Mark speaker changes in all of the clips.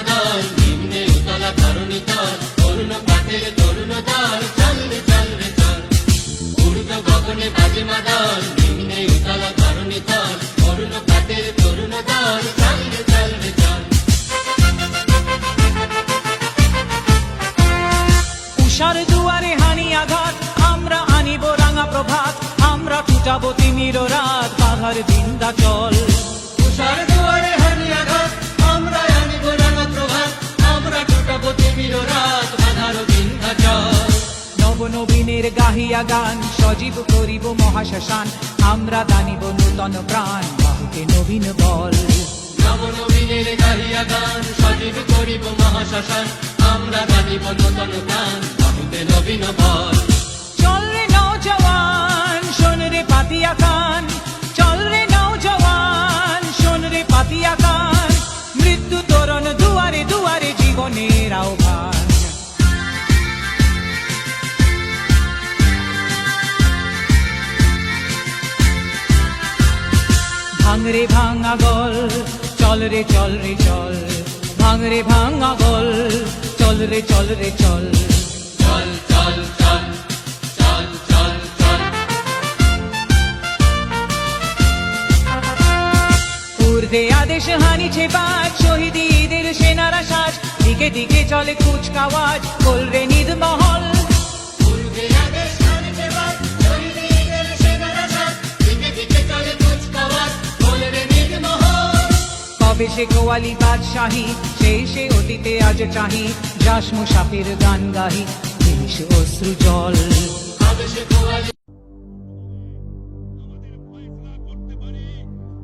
Speaker 1: দল, নিম্নে উতলা ধরণী তল, অরুণ প্রাতের তরুণ দল, চল রে চল রে চল। উড়ুক গগনে বাজে মাদল, নিম্নে উতলা ধরণী তল, অরুণ প্রাতের তরুণ দল, চল রে চল রে চল।
Speaker 2: উষার দুয়ারে হানি আঘাত, আমরা আনিব রাঙা প্রভাত, আমরা টুটাবো তিমির রাত, বাধার বিন্ধ্যাচল।
Speaker 1: উষার দুয়ারে হানি আঘাত, আমরা আনিব রাঙা প্রভাত, আমরা টুটাবো তিমির রাত, বাধার বিন্ধ্যাচল।
Speaker 2: নবনবীনের গাহিয়া গান, সজীব করিব মহাশ্মশান, আমরা দানিব নূতন প্রাণ, বাহুকে নবীন বল।
Speaker 1: নবনবীনের গাহিয়া গান, সজীব করিব মহাশ্মশান, আমরা দানিব নূতন প্রাণ, বাহুতে নবীন বল।
Speaker 2: চল রে নওজওয়ান, শোন রে পাতিয়া কান, চল রে নওজওয়ান, শোন রে পাতিয়া কান, মৃত্যু তোরণ দুয়ারে দুয়ারে জীবনের আহ্বান। ভাঙ রে ভাঙা গল, চল রে চল রে চল, ভাঙ রে ভাঙা গল, চল রে চল রে চল।
Speaker 1: চল চল চল চল চল চল।
Speaker 2: পূর্বে আদেশ হানিছে বাজ, শহীদদের সেনারা সাজ, দিকে দিকে চলে কুচকাওয়াজ, বল রে নিদ মহল।
Speaker 1: পূর্বে আদেশ হানিছে বাজ, শহীদদের সেনারা সাজ, দিকে দিকে চলে কুচকাওয়াজ, বল রে নিদ মহল।
Speaker 2: কবে সে কোয়ালি বাদশাহী, সেই সে অতীতে আজ চাহি, যাস মুসাফির গান গাহি, দেশ অশ্রু জল।
Speaker 1: কবে সে কোয়ালি
Speaker 3: আমাদের ফয়সালা করতে পারি,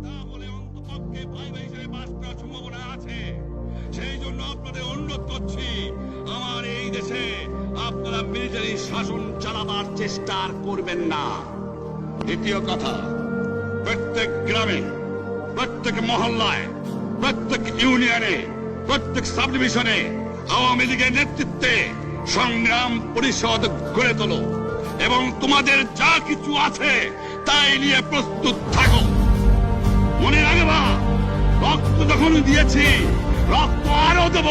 Speaker 3: তাহলে অন্ততপক্ষে ভাই ভাই হিসেবে বাস করার সম্ভাবনা আছে। সেই জন্য আপনাদের অনুরোধ করছি, আমার এই দেশে আপনারা মিলিটারি শাসন চালাবার চেষ্টা আর করবেন না। দ্বিতীয় কথা, প্রত্যেক গ্রামে, প্রত্যেক মহল্লায়, প্রত্যেক ইউনিয়নে, প্রত্যেক সাব ডিভিশনে আওয়ামী লীগের নেতৃত্বে সংগ্রাম পরিষদ গড়ে তোলো এবং তোমাদের যা কিছু আছে তাই নিয়ে প্রস্তুত থাকো। মনে রাখবা, রক্ত যখন দিয়েছি, রক্ত আরো দেব,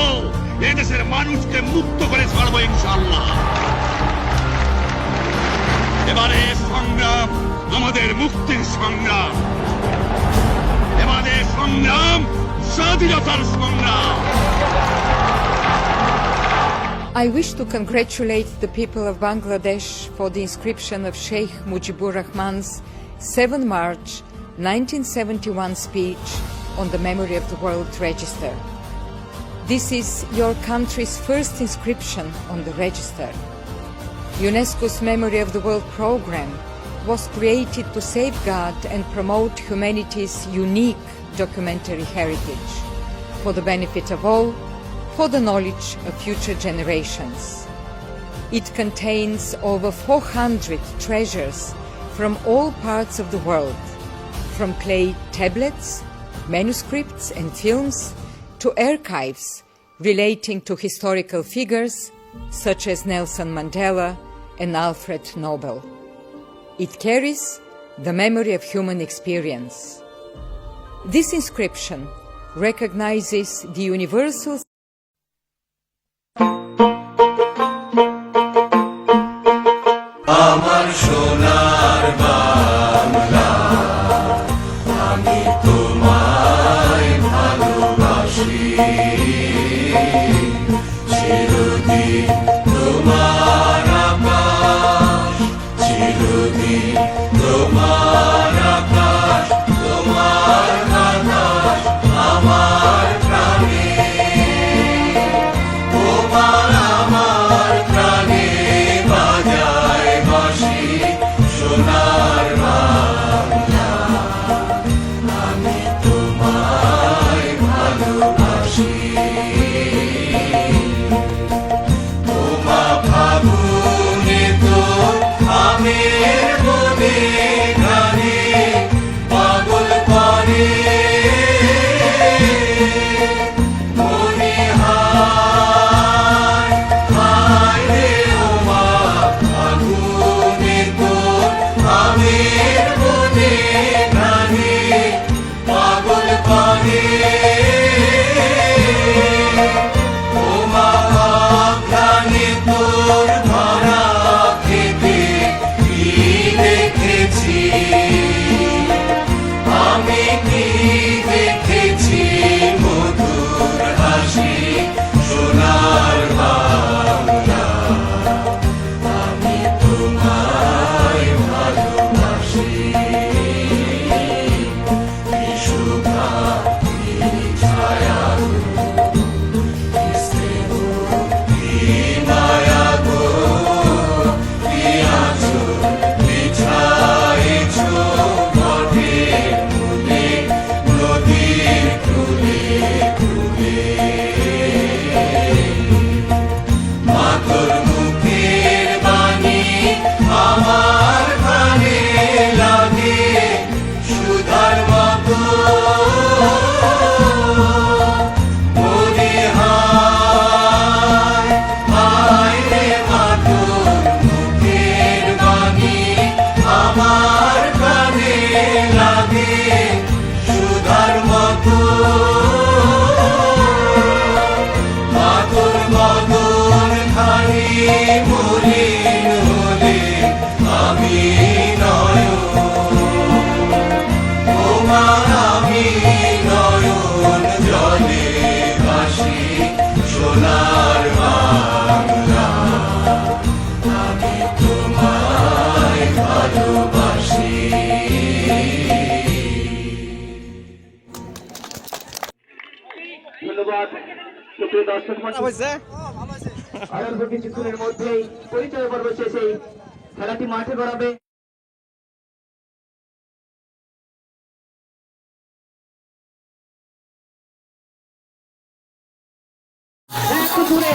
Speaker 3: এদেশের মানুষকে মুক্ত করে ছাড়বো ইনশাআল্লাহ। এবারে সংগ্রাম আমাদের মুক্তির সংগ্রাম, এবারে সংগ্রাম স্বাধীনতার সংগ্রাম।
Speaker 4: I wish to congratulate the people of Bangladesh for the inscription of Sheikh Mujibur Rahman's 7 March 1971 speech on the memory of the World Register. This is your country's first inscription on the register. UNESCO's Memory of the World program was created to safeguard and promote humanity's unique documentary heritage for the benefit of all, for the knowledge of future generations. It contains over 400 treasures from all parts of the world, from clay tablets, manuscripts and films to archives relating to historical figures such as Nelson Mandela and Alfred Nobel. It carries the memory of human experience. This inscription recognizes the universal
Speaker 1: আমার সোনার বাংলা, আমি তোমায় ভালোবাসি, চিরদিন তোমার আকাশ, চিরদিন তোমার আকাশ, তোমার বাতাস আমার প্রাণে, তোমার আমার প্রাণে বাজায় বাঁশি, সোনার বাংলা, আমি তোমায় ভালোবাসি।
Speaker 5: ধন্যবাদ সুপ্রিয় দর্শক মণ্ডলী। আর অল্প কিছুক্ষণের মধ্যেই পরিচয় পর্ব শেষে খেলাটি মাঠে গড়াবে। একটু দূরে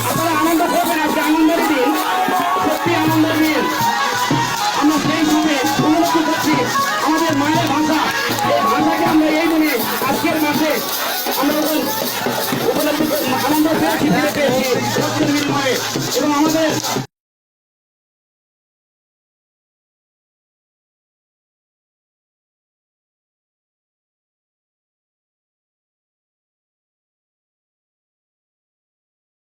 Speaker 5: আপনারা আনন্দ করবেন, আজকে আনন্দের দিন, সত্যি আনন্দের দিন। আমরা সেই ভাবে উপলব্ধি করছি আমাদের মায়ের ভাষা, এই ভাষাকে আমরা এই দিনে আজকের মাসে আমরা উপলব্ধি আনন্দ পেয়েছি, ফিরে পেয়েছি সত্যের বিনিময়ে। এবং আমাদের